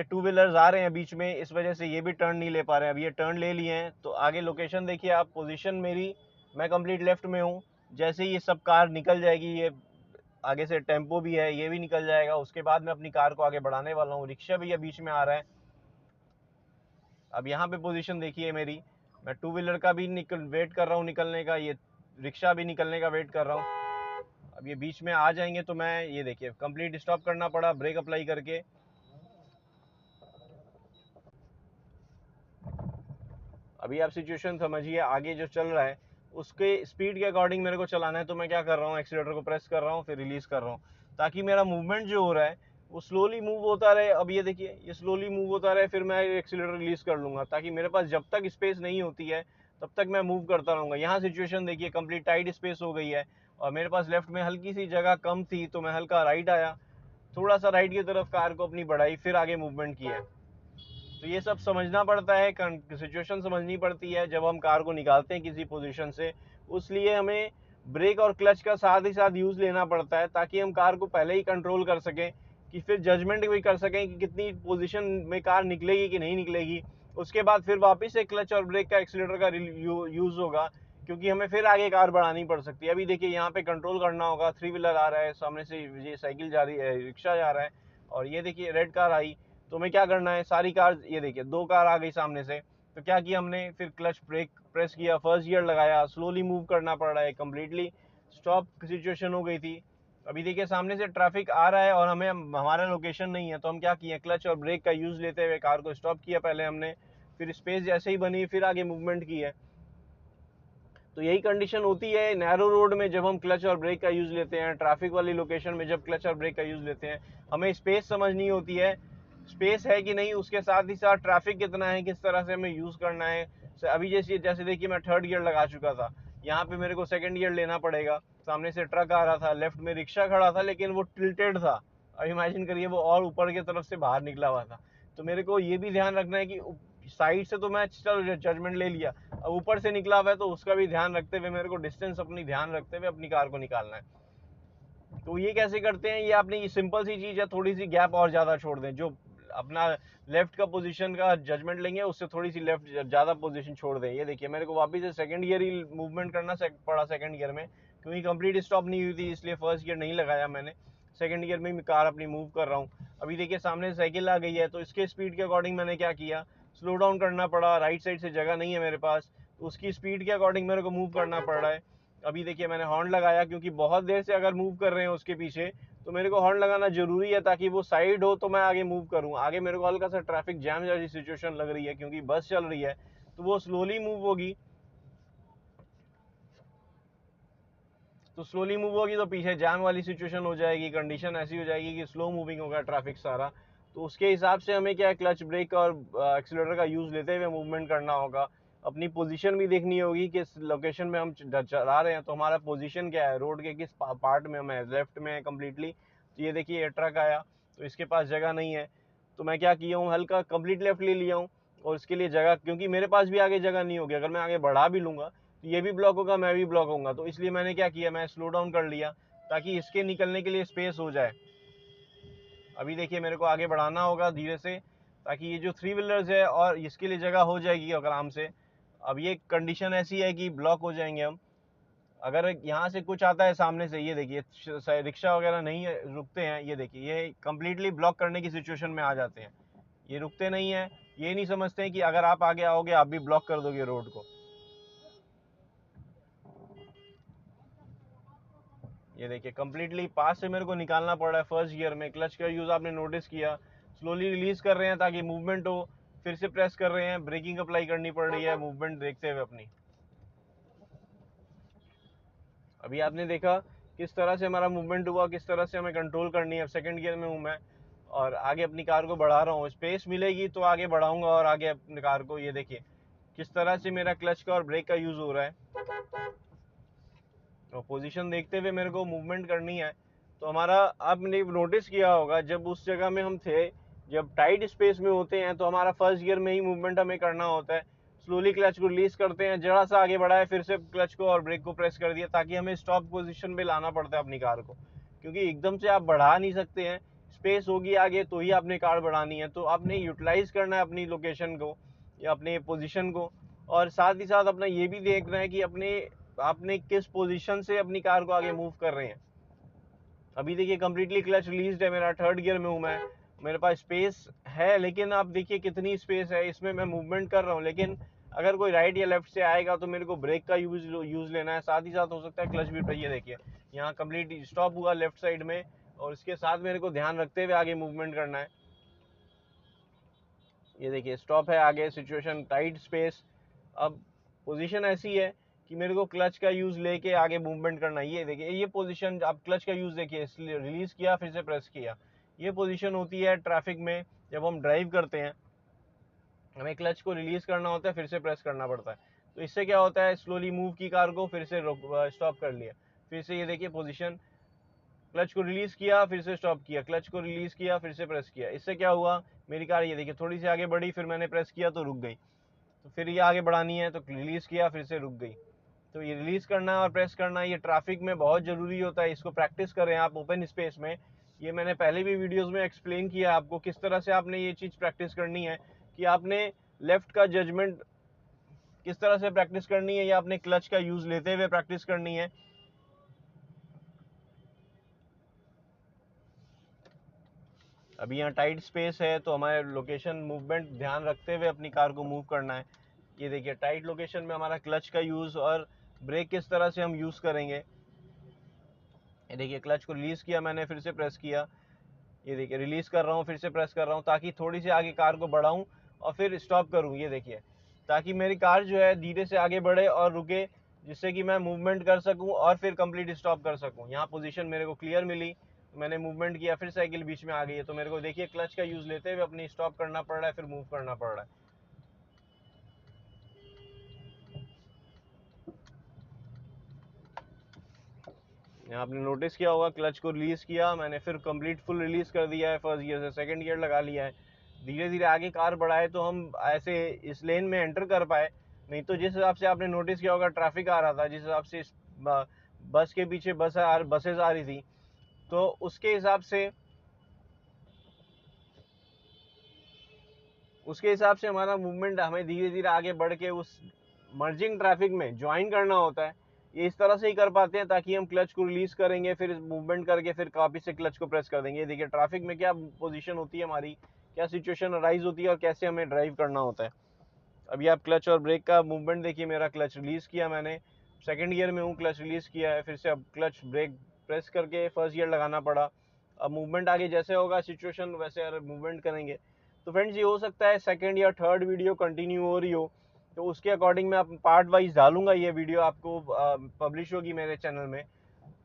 ये two wheelers आ रहे हैं बीच में, इस वजह से ये भी टर्न नहीं ले पा रहे हैं। अब ये टर्न ले लिए हैं तो आगे लोकेशन देखिए आप, पोजीशन मेरी, मैं कंप्लीट लेफ्ट में हूँ। जैसे ही ये सब कार निकल जाएगी, ये आगे से टेम्पो भी है, ये भी निकल जाएगा, उसके बाद मैं अपनी कार को आगे बढ़ाने वाला हूँ। रिक्शा भी ये बीच में आ रहा है। अब यहाँ पे पोजीशन देखिए मेरी, मैं टू व्हीलर का भी वेट कर रहा हूँ निकलने का, ये रिक्शा भी निकलने का वेट कर रहा हूँ। अब ये बीच में आ जाएंगे तो मैं, ये देखिए कंप्लीट स्टॉप करना पड़ा ब्रेक अप्लाई करके। अभी आप सिचुएशन समझिए, आगे जो चल रहा है उसके स्पीड के अकॉर्डिंग मेरे को चलाना है। तो मैं क्या कर रहा हूँ, एक्सीलेटर को प्रेस कर रहा हूँ, फिर रिलीज कर रहा हूँ, ताकि मेरा मूवमेंट जो हो रहा है वो स्लोली मूव होता रहे। अब ये देखिए ये स्लोली मूव होता रहे, फिर मैं एक्सीलेटर रिलीज कर लूंगा, ताकि मेरे पास जब तक स्पेस नहीं होती है तब तक मैं मूव करता रहूँगा। यहाँ सिचुएशन देखिए, कंप्लीट टाइट स्पेस हो गई है और मेरे पास लेफ्ट में हल्की सी जगह कम थी, तो मैं हल्का राइट आया, थोड़ा सा राइट की तरफ कार को अपनी बढ़ाई, फिर आगे मूवमेंट किया। तो ये सब समझना पड़ता है, सिचुएशन समझनी पड़ती है जब हम कार को निकालते हैं किसी पोजीशन से। उसलिए हमें ब्रेक और क्लच का साथ ही साथ यूज़ लेना पड़ता है, ताकि हम कार को पहले ही कंट्रोल कर सकें, कि फिर जजमेंट भी कर सकें कि कितनी पोजीशन में कार निकलेगी कि नहीं निकलेगी। उसके बाद फिर वापस से क्लच और ब्रेक का, एक्सीलेटर का यूज़ होगा, क्योंकि हमें फिर आगे कार बढ़ानी पड़ सकती है। अभी देखिए यहाँ पे कंट्रोल करना होगा, थ्री व्हीलर आ रहा है सामने से, ये साइकिल जा रही है, रिक्शा जा रहा है, और ये देखिए रेड कार आई। तो हमें क्या करना है, सारी कार, ये देखिए दो कार आ गई सामने से, तो क्या किया हमने, फिर क्लच ब्रेक प्रेस किया, फर्स्ट गियर लगाया, स्लोली मूव करना पड़ रहा है, कंप्लीटली स्टॉप सिचुएशन हो गई थी। अभी देखिए सामने से ट्रैफिक आ रहा है और हमें, हमारा लोकेशन नहीं है, तो हम क्या किए, क्लच और ब्रेक का यूज़ लेते हुए कार को स्टॉप किया पहले हमने, फिर स्पेस जैसे ही बनी फिर आगे मूवमेंट की है। तो यही कंडीशन होती है नैरो रोड में, जब हम क्लच और ब्रेक का यूज़ लेते हैं, ट्रैफिक वाली लोकेशन में जब क्लच और ब्रेक का यूज़ लेते हैं, हमें स्पेस समझनी होती है, स्पेस है कि नहीं, उसके साथ ही साथ ट्रैफिक कितना है, किस तरह से हमें यूज़ करना है। अभी जैसे जैसे देखिए मैं थर्ड गियर लगा चुका था, यहाँ पे मेरे को सेकंड गियर लेना पड़ेगा। सामने से ट्रक आ रहा था, लेफ्ट में रिक्शा खड़ा था, लेकिन वो टिल्टेड था। अब इमेजिन करिए वो और ऊपर की तरफ से बाहर निकला हुआ था। तो मेरे को ये भी ध्यान रखना है कि साइड से तो मैं चल जजमेंट ले लिया, अब ऊपर से निकला हुआ है तो उसका भी ध्यान रखते हुए मेरे को डिस्टेंस अपनी ध्यान रखते हुए अपनी कार को निकालना है। तो ये कैसे करते हैं, ये आपने, ये सिंपल सी चीज़ है, थोड़ी सी गैप और ज़्यादा छोड़ दें, जो अपना लेफ्ट का पोजीशन का जजमेंट लेंगे उससे थोड़ी सी लेफ्ट ज़्यादा पोजीशन छोड़ दें। ये देखिए मेरे को वापस से सेकंड गियर ही मूवमेंट करना पड़ा सेकंड गियर में, क्योंकि कंप्लीट स्टॉप नहीं हुई थी, इसलिए फर्स्ट गियर नहीं लगाया मैंने, सेकंड गियर में कार अपनी मूव कर रहा हूँ। अभी देखिए सामने साइकिल आ गई है, तो इसके स्पीड के अकॉर्डिंग मैंने क्या किया, स्लो डाउन करना पड़ा, राइट साइड से जगह नहीं है मेरे पास, तो उसकी स्पीड के अकॉर्डिंग मेरे को मूव करना पड़ रहा है। अभी देखिए मैंने हॉर्न लगाया, क्योंकि बहुत देर से अगर मूव कर रहे हैं उसके पीछे, तो मेरे को हॉर्न लगाना जरूरी है, ताकि वो साइड हो तो मैं आगे मूव करूँ। आगे मेरे को हल्का सा ट्रैफिक जैम जैसी सिचुएशन लग रही है, क्योंकि बस चल रही है, तो वो स्लोली मूव होगी, तो स्लोली मूव होगी तो पीछे जैम वाली सिचुएशन हो जाएगी, कंडीशन ऐसी हो जाएगी कि स्लो मूविंग होगा ट्रैफिक सारा। तो उसके हिसाब से हमें क्या है, क्लच ब्रेक और एक्सीलरेटर का यूज़ लेते हुए मूवमेंट करना होगा। अपनी पोजीशन भी देखनी होगी, किस लोकेशन में हम चला रहे हैं, तो हमारा पोजीशन क्या है, रोड के किस पार्ट में हम है, लेफ्ट में है कम्प्लीटली। तो ये देखिए ट्रक आया, तो इसके पास जगह नहीं है, तो मैं क्या किया हूँ, हल्का कंप्लीट लेफ्ट ले लिया हूँ, और इसके लिए जगह, क्योंकि मेरे पास भी आगे जगह नहीं होगी, अगर मैं आगे बढ़ा भी लूँगा तो ये भी ब्लॉक होगा, मैं भी ब्लॉक होऊंगा। तो इसलिए मैंने क्या किया, मैं स्लो डाउन कर लिया, ताकि इसके निकलने के लिए स्पेस हो जाए। अभी देखिए मेरे को आगे बढ़ाना होगा धीरे से, ताकि ये जो थ्री व्हीलर्स है और इसके लिए जगह हो जाएगी आराम से। अब ये कंडीशन ऐसी है कि ब्लॉक हो जाएंगे हम, अगर यहाँ से कुछ आता है सामने से, ये देखिए रिक्शा वगैरह नहीं रुकते हैं, ये देखिए ये कंप्लीटली ब्लॉक करने की सिचुएशन में आ जाते हैं, ये रुकते नहीं है, ये नहीं समझते हैं कि अगर आप आगे आओगे आप भी ब्लॉक कर दोगे रोड को। ये देखिए कंप्लीटली पास से मेरे को निकालना पड़ रहा है फर्स्ट गियर में। क्लच का यूज़ आपने नोटिस किया, स्लोली रिलीज कर रहे हैं ताकि मूवमेंट हो, फिर से प्रेस कर रहे हैं, ब्रेकिंग अप्लाई करनी पड़ रही है मूवमेंट देखते हुए अपनी। अभी आपने देखा किस तरह से हमारा मूवमेंट हुआ, किस तरह से हमें कंट्रोल करनी है। अब सेकंड गियर में हूँ मैं और आगे अपनी कार को बढ़ा रहा हूँ, स्पेस मिलेगी तो आगे बढ़ाऊंगा और आगे अपनी कार को, ये देखिए किस तरह से मेरा क्लच का और ब्रेक का यूज़ हो रहा है, और पोजीशन देखते हुए मेरे को मूवमेंट करनी है। तो हमारा, आपने नोटिस किया होगा जब उस जगह में हम थे, जब टाइट स्पेस में होते हैं तो हमारा फर्स्ट गियर में ही मूवमेंट हमें करना होता है, स्लोली क्लच को रिलीज करते हैं, जरा सा आगे बढ़ाए, फिर से क्लच को और ब्रेक को प्रेस कर दिया, ताकि हमें स्टॉप पोजीशन पे लाना पड़ता है अपनी कार को, क्योंकि एकदम से आप बढ़ा नहीं सकते हैं, स्पेस होगी आगे तो ही आपने कार बढ़ानी है। तो आपने यूटिलाइज करना है अपनी लोकेशन को या अपने पोजीशन को, और साथ ही साथ अपना ये भी देखना है कि आपने किस पोजीशन से अपनी कार को आगे मूव कर रहे हैं। अभी देखिए कंप्लीटली क्लच रिलीज्ड है मेरा, थर्ड गियर में हूँ मैं, मेरे पास स्पेस है, लेकिन आप देखिए कितनी स्पेस है, इसमें मैं मूवमेंट कर रहा हूँ। लेकिन अगर कोई राइट या लेफ्ट से आएगा तो मेरे को ब्रेक का यूज लेना है, साथ ही साथ हो सकता है क्लच भी। ये देखिए यहाँ कंप्लीट स्टॉप हुआ लेफ्ट साइड में, और इसके साथ मेरे को ध्यान रखते हुए आगे मूवमेंट करना है। ये देखिए स्टॉप है, आगे सिचुएशन टाइट स्पेस। अब पोजीशन ऐसी है कि मेरे को क्लच का यूज लेके आगे मूवमेंट करना है। ये देखिए ये पोजीशन, आप क्लच का यूज देखिए, इसलिए रिलीज किया फिर से प्रेस किया, ये पोजीशन होती है ट्रैफिक में। जब हम ड्राइव करते हैं हमें क्लच को रिलीज करना होता है, फिर से प्रेस करना पड़ता है। तो इससे क्या होता है, स्लोली मूव की कार को, फिर से स्टॉप कर लिया, फिर से ये देखिए पोजीशन, क्लच को रिलीज किया फिर से स्टॉप किया, क्लच को रिलीज किया फिर से प्रेस किया। इससे क्या हुआ, मेरी कार ये देखिए थोड़ी सी आगे बढ़ी, फिर मैंने प्रेस किया तो रुक गई। तो फिर ये आगे बढ़ानी है तो रिलीज किया फिर से रुक गई। तो ये रिलीज करना और प्रेस करना ये ट्रैफिक में बहुत ज़रूरी होता है। इसको प्रैक्टिस करें आप ओपन स्पेस में। ये मैंने पहले भी वीडियोस में एक्सप्लेन किया आपको किस तरह से आपने ये चीज़ प्रैक्टिस करनी है, कि आपने लेफ्ट का जजमेंट किस तरह से प्रैक्टिस करनी है, या आपने क्लच का यूज़ लेते हुए प्रैक्टिस करनी है। अभी यहाँ टाइट स्पेस है तो हमारे लोकेशन मूवमेंट ध्यान रखते हुए अपनी कार को मूव करना है। ये देखिए टाइट लोकेशन में हमारा क्लच का यूज़ और ब्रेक किस तरह से हम यूज़ करेंगे। ये देखिए क्लच को रिलीज़ किया मैंने, फिर से प्रेस किया, ये देखिए रिलीज़ कर रहा हूँ, फिर से प्रेस कर रहा हूँ, ताकि थोड़ी सी आगे कार को बढ़ाऊँ और फिर स्टॉप करूँ। ये देखिए ताकि मेरी कार जो है धीरे से आगे बढ़े और रुके, जिससे कि मैं मूवमेंट कर सकूँ और फिर कंप्लीट स्टॉप कर सकूँ। यहाँ पोजीशन मेरे को क्लियर मिली, मैंने मूवमेंट किया, फिर साइकिल बीच में आ गई है, तो मेरे को देखिए क्लच का यूज़ लेते हुए अपनी स्टॉप करना पड़ रहा है, फिर मूव करना पड़ रहा है। यहाँ आपने नोटिस किया होगा क्लच को रिलीज़ किया मैंने, फिर कंप्लीट फुल रिलीज़ कर दिया है, फर्स्ट गियर से सेकंड गियर लगा लिया है। धीरे धीरे आगे कार बढ़ाए तो हम ऐसे इस लेन में एंटर कर पाए। नहीं तो जिस हिसाब से आपने नोटिस किया होगा ट्रैफिक आ रहा था, जिस हिसाब से बस के पीछे बसेज आ रही थी, तो उसके हिसाब से हमारा मूवमेंट हमें धीरे धीरे आगे बढ़ के उस मर्जिंग ट्रैफिक में ज्वाइन करना होता है। ये इस तरह से ही कर पाते हैं ताकि हम क्लच को रिलीज करेंगे, फिर मूवमेंट करके फिर वापस से क्लच को प्रेस कर देंगे। देखिए ट्रैफिक में क्या पोजीशन होती है हमारी, क्या सिचुएशन अराइज होती है और कैसे हमें ड्राइव करना होता है। अभी आप क्लच और ब्रेक का मूवमेंट देखिए, मेरा क्लच रिलीज किया मैंने, सेकंड गियर में हूँ, क्लच रिलीज किया है, फिर से अब क्लच ब्रेक प्रेस करके फर्स्ट गियर लगाना पड़ा। अब मूवमेंट आगे जैसे होगा सिचुएशन वैसे मूवमेंट करेंगे। तो फ्रेंड्स ये हो सकता है सेकंड या थर्ड वीडियो कंटिन्यू हो रही हो, तो उसके अकॉर्डिंग मैं आप पार्ट वाइज डालूंगा, ये वीडियो आपको पब्लिश होगी मेरे चैनल में।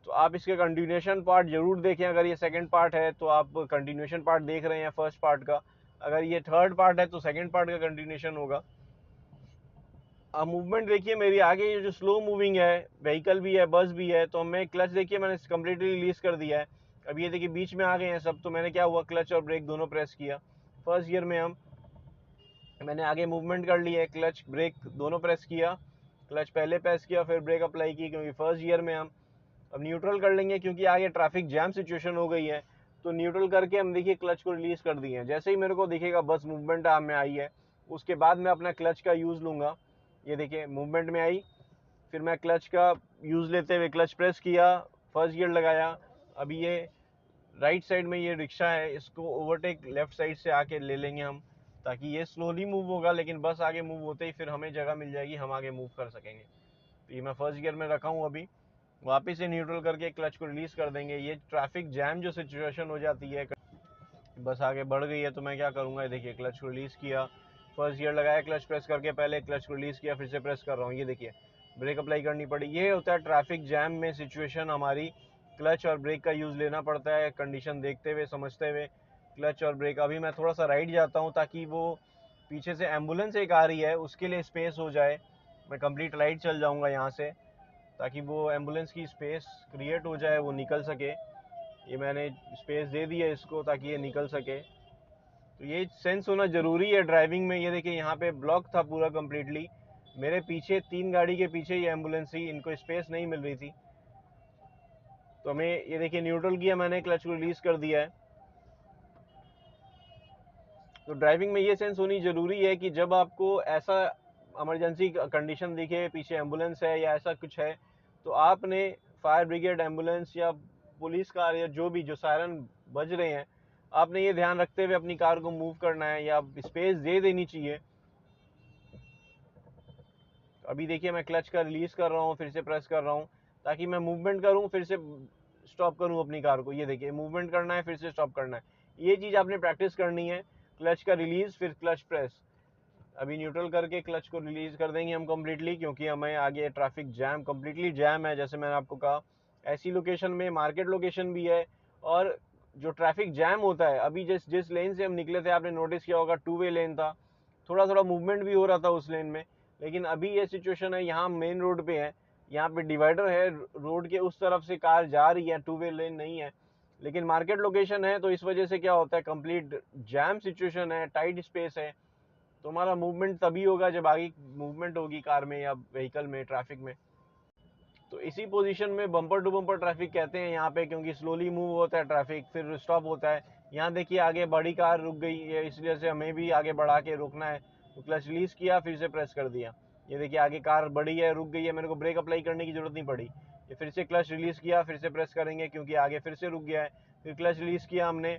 तो आप इसके कंटिन्यूशन पार्ट जरूर देखें। अगर ये सेकंड पार्ट है तो आप कंटिन्यूशन पार्ट देख रहे हैं फर्स्ट पार्ट का, अगर ये थर्ड पार्ट है तो सेकंड पार्ट का कंटिन्यूशन होगा। अब मूवमेंट देखिए मेरी आगे ये जो स्लो मूविंग है, व्हीकल भी है बस भी है, तो मैं क्लच देखिए मैंने कम्प्लीटली रिलीज कर दिया है। अब ये देखिए बीच में आ गए हैं सब, तो मैंने क्या हुआ क्लच और ब्रेक दोनों प्रेस किया। फर्स्ट गियर में मैंने आगे मूवमेंट कर ली है, क्लच ब्रेक दोनों प्रेस किया, क्लच पहले प्रेस किया फिर ब्रेक अप्लाई की, क्योंकि फर्स्ट गियर में हम अब न्यूट्रल कर लेंगे क्योंकि आगे ट्रैफिक जैम सिचुएशन हो गई है। तो न्यूट्रल करके हम देखिए क्लच को रिलीज कर दिए हैं। जैसे ही मेरे को दिखेगा बस मूवमेंट में आई है, उसके बाद मैं अपना क्लच का यूज़ लूँगा। ये देखिए मूवमेंट में आई, फिर मैं क्लच का यूज़ लेते हुए क्लच प्रेस किया, फर्स्ट गियर लगाया। अभी ये राइट साइड में ये रिक्शा है, इसको ओवरटेक लेफ्ट साइड से आके ले लेंगे हम, ताकि ये स्लोली मूव होगा, लेकिन बस आगे मूव होते ही फिर हमें जगह मिल जाएगी, हम आगे मूव कर सकेंगे। तो ये मैं फर्स्ट गियर में रखा हूँ, अभी वापस से न्यूट्रल करके क्लच को रिलीज कर देंगे। ये ट्रैफिक जैम जो सिचुएशन हो जाती है, बस आगे बढ़ गई है तो मैं क्या करूँगा, देखिए क्लच को रिलीज़ किया, फर्स्ट गियर लगाया, क्लच प्रेस करके पहले क्लच को रिलीज़ किया, फिर से प्रेस कर रहा हूँ, ये देखिए ब्रेक अप्लाई करनी पड़ी। ये होता है ट्रैफिक जैम में सिचुएशन, हमारी क्लच और ब्रेक का यूज़ लेना पड़ता है, कंडीशन देखते हुए समझते हुए क्लच और ब्रेक। अभी मैं थोड़ा सा राइट जाता हूँ ताकि वो पीछे से एम्बुलेंस एक आ रही है उसके लिए स्पेस हो जाए, मैं कंप्लीट राइट चल जाऊँगा यहाँ से, ताकि वो एम्बुलेंस की स्पेस क्रिएट हो जाए, वो निकल सके। ये मैंने स्पेस दे दी है इसको ताकि ये निकल सके। तो ये सेंस होना ज़रूरी है ड्राइविंग में। ये देखिए यहाँ पे ब्लॉक था पूरा कम्प्लीटली, मेरे पीछे 3 गाड़ी के पीछे ये एम्बुलेंस थी, इनको स्पेस नहीं मिल रही थी। तो हमें ये देखिए न्यूट्रल किया मैंने, क्लच को रिलीज़ कर दिया है। तो ड्राइविंग में ये सेंस होनी ज़रूरी है कि जब आपको ऐसा इमरजेंसी कंडीशन दिखे, पीछे एम्बुलेंस है या ऐसा कुछ है, तो आपने फायर ब्रिगेड, एम्बुलेंस या पुलिस कार या जो भी जो सायरन बज रहे हैं, आपने ये ध्यान रखते हुए अपनी कार को मूव करना है या स्पेस दे देनी चाहिए। अभी देखिए मैं क्लच का रिलीज कर रहा हूँ, फिर से प्रेस कर रहा हूँ ताकि मैं मूवमेंट करूँ, फिर से स्टॉप करूँ अपनी कार को। ये देखिए मूवमेंट करना है, फिर से स्टॉप करना है। ये चीज़ आपने प्रैक्टिस करनी है, क्लच का रिलीज फिर क्लच प्रेस। अभी न्यूट्रल करके क्लच को रिलीज कर देंगे हम कम्प्लीटली, क्योंकि हमें आगे ट्रैफिक जैम कम्प्लीटली जैम है। जैसे मैंने आपको कहा ऐसी लोकेशन में मार्केट लोकेशन भी है, और जो ट्रैफिक जैम होता है, अभी जिस लेन से हम निकले थे आपने नोटिस किया होगा 2 वे लेन था, थोड़ा थोड़ा मूवमेंट भी हो रहा था उस लेन में। लेकिन अभी ये सिचुएशन है, यहाँ मेन रोड पे है, यहाँ पे डिवाइडर है, रोड के उस तरफ से कार जा रही है, 2 वे लेन नहीं है, लेकिन मार्केट लोकेशन है, तो इस वजह से क्या होता है, कंप्लीट जैम सिचुएशन है, टाइट स्पेस है। तो हमारा मूवमेंट तभी होगा जब आगे मूवमेंट होगी कार में या व्हीकल में, ट्रैफिक में। तो इसी पोजीशन में बम्पर टू बम्पर ट्रैफिक कहते हैं यहाँ पे, क्योंकि स्लोली मूव होता है ट्रैफिक, फिर स्टॉप होता है। यहाँ देखिए आगे बड़ी कार रुक गई है, इसलिए से हमें भी आगे बढ़ा के रुकना है, तो क्लच रिलीज किया, फिर से प्रेस कर दिया। ये देखिए आगे कार बड़ी है, रुक गई है, मेरे को ब्रेक अप्लाई करने की जरूरत नहीं पड़ी। ये फिर से क्लच रिलीज किया, फिर से प्रेस करेंगे क्योंकि आगे फिर से रुक गया है। फिर क्लच रिलीज किया हमने,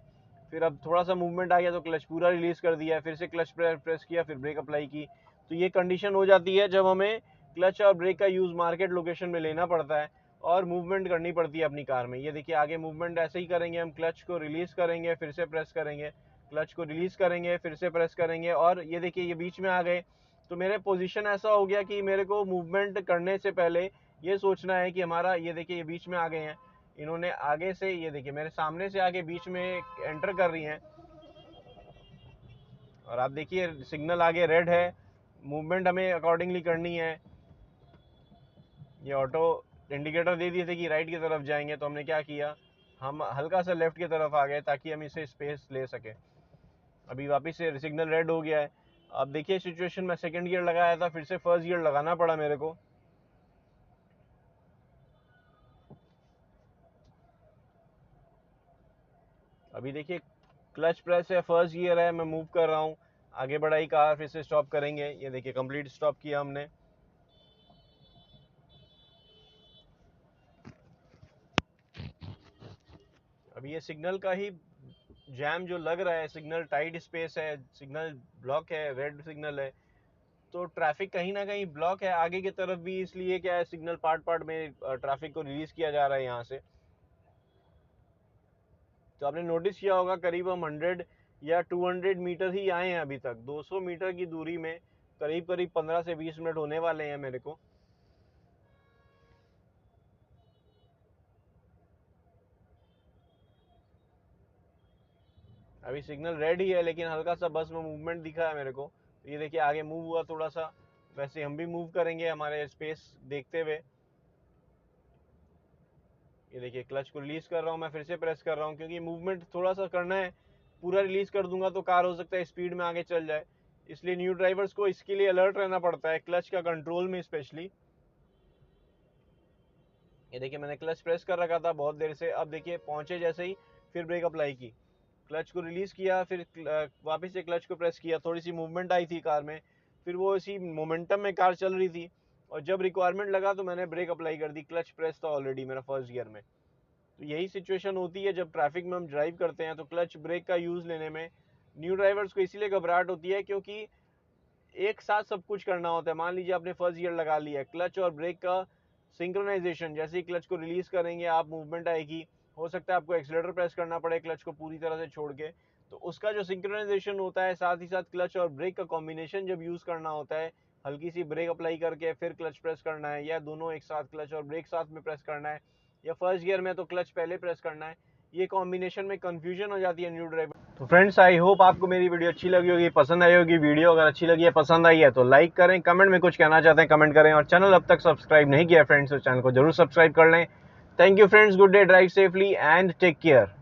फिर अब थोड़ा सा मूवमेंट आ गया तो क्लच पूरा रिलीज कर दिया, फिर से क्लच प्रेस किया, फिर ब्रेक अप्लाई की। तो ये कंडीशन हो जाती है जब हमें क्लच और ब्रेक का यूज़ मार्केट लोकेशन में लेना पड़ता है और मूवमेंट करनी पड़ती है अपनी कार में। ये देखिए आगे मूवमेंट ऐसे ही करेंगे हम, क्लच को रिलीज करेंगे, फिर से प्रेस करेंगे, क्लच को रिलीज करेंगे, फिर से प्रेस करेंगे, और ये देखिए ये बीच में आ गए। तो मेरे पोजीशन ऐसा हो गया कि मेरे को मूवमेंट करने से पहले ये सोचना है कि हमारा, ये देखिए ये बीच में आ गए हैं, इन्होंने आगे से, ये देखिए मेरे सामने से आगे बीच में एंटर कर रही हैं, और आप देखिए सिग्नल आगे रेड है, मूवमेंट हमें अकॉर्डिंगली करनी है। ये ऑटो इंडिकेटर दे दिए थे कि राइट की तरफ जाएंगे, तो हमने क्या किया, हम हल्का सा लेफ्ट की तरफ आ गए ताकि हम इसे स्पेस ले सके। अभी वापस से सिग्नल रेड हो गया है। अब देखिए सिचुएशन में सेकंड गियर लगाया था, फिर से फर्स्ट गियर लगाना पड़ा मेरे को। अभी देखिए क्लच प्रेस है, फर्स्ट गियर है, मैं मूव कर रहा हूँ, आगे बढ़ाई कार, फिर से स्टॉप करेंगे। ये देखिए कंप्लीट स्टॉप किया हमने। अभी ये सिग्नल का ही जैम जो लग रहा है, सिग्नल टाइट स्पेस है, सिग्नल ब्लॉक है, रेड सिग्नल है, तो ट्रैफिक कहीं ना कहीं ब्लॉक है आगे की तरफ भी, इसलिए क्या है सिग्नल पार्ट पार्ट में ट्रैफिक को रिलीज किया जा रहा है यहाँ से। तो आपने नोटिस किया होगा करीब हम 100 या 200 मीटर ही आए हैं अभी तक। 200 मीटर की दूरी में करीब करीब 15 से 20 मिनट होने वाले हैं मेरे को। अभी सिग्नल रेड ही है, लेकिन हल्का सा बस में मूवमेंट दिखा है मेरे को। तो ये देखिए आगे मूव हुआ थोड़ा सा, वैसे हम भी मूव करेंगे हमारे स्पेस देखते हुए। ये देखिए क्लच को रिलीज कर रहा हूँ मैं, फिर से प्रेस कर रहा हूँ क्योंकि मूवमेंट थोड़ा सा करना है। पूरा रिलीज कर दूंगा तो कार हो सकता है स्पीड में आगे चल जाए, इसलिए न्यू ड्राइवर्स को इसके लिए अलर्ट रहना पड़ता है, क्लच का कंट्रोल में स्पेशली। ये देखिए मैंने क्लच प्रेस कर रखा था बहुत देर से, अब देखिए पहुंचे जैसे ही फिर ब्रेक अप्लाई की, क्लच को रिलीज किया, फिर वापस से क्लच को प्रेस किया, थोड़ी सी मूवमेंट आई थी कार में, फिर वो इसी मोमेंटम में कार चल रही थी, और जब रिक्वायरमेंट लगा तो मैंने ब्रेक अप्लाई कर दी। क्लच प्रेस था ऑलरेडी मेरा फर्स्ट गियर में। तो यही सिचुएशन होती है जब ट्रैफिक में हम ड्राइव करते हैं, तो क्लच ब्रेक का यूज़ लेने में न्यू ड्राइवर्स को इसीलिए घबराहट होती है क्योंकि एक साथ सब कुछ करना होता है। मान लीजिए आपने फर्स्ट गियर लगा लिया है, क्लच और ब्रेक का सिंक्रोनाइजेशन, जैसे ही क्लच को रिलीज करेंगे आप मूवमेंट आएगी, हो सकता है आपको एक्सीलरेटर प्रेस करना पड़े क्लच को पूरी तरह से छोड़ के, तो उसका जो सिंक्रोनाइजेशन होता है, साथ ही साथ क्लच और ब्रेक का कॉम्बिनेशन जब यूज़ करना होता है, हल्की सी ब्रेक अप्लाई करके फिर क्लच प्रेस करना है, या दोनों एक साथ क्लच और ब्रेक साथ में प्रेस करना है, या फर्स्ट गियर में तो क्लच पहले प्रेस करना है, ये कॉम्बिनेशन में कंफ्यूजन हो जाती है न्यू ड्राइवर। तो फ्रेंड्स आई होप आपको मेरी वीडियो अच्छी लगी होगी, पसंद आई होगी वीडियो। अगर अच्छी लगी है, पसंद आई है तो लाइक करें, कमेंट में कुछ कहना चाहते हैं कमेंट करें, और चैनल अब तक सब्सक्राइब नहीं किया फ्रेंड्स तो चैनल को जरूर सब्सक्राइब कर लें। Thank you friends, good day, drive safely and take care.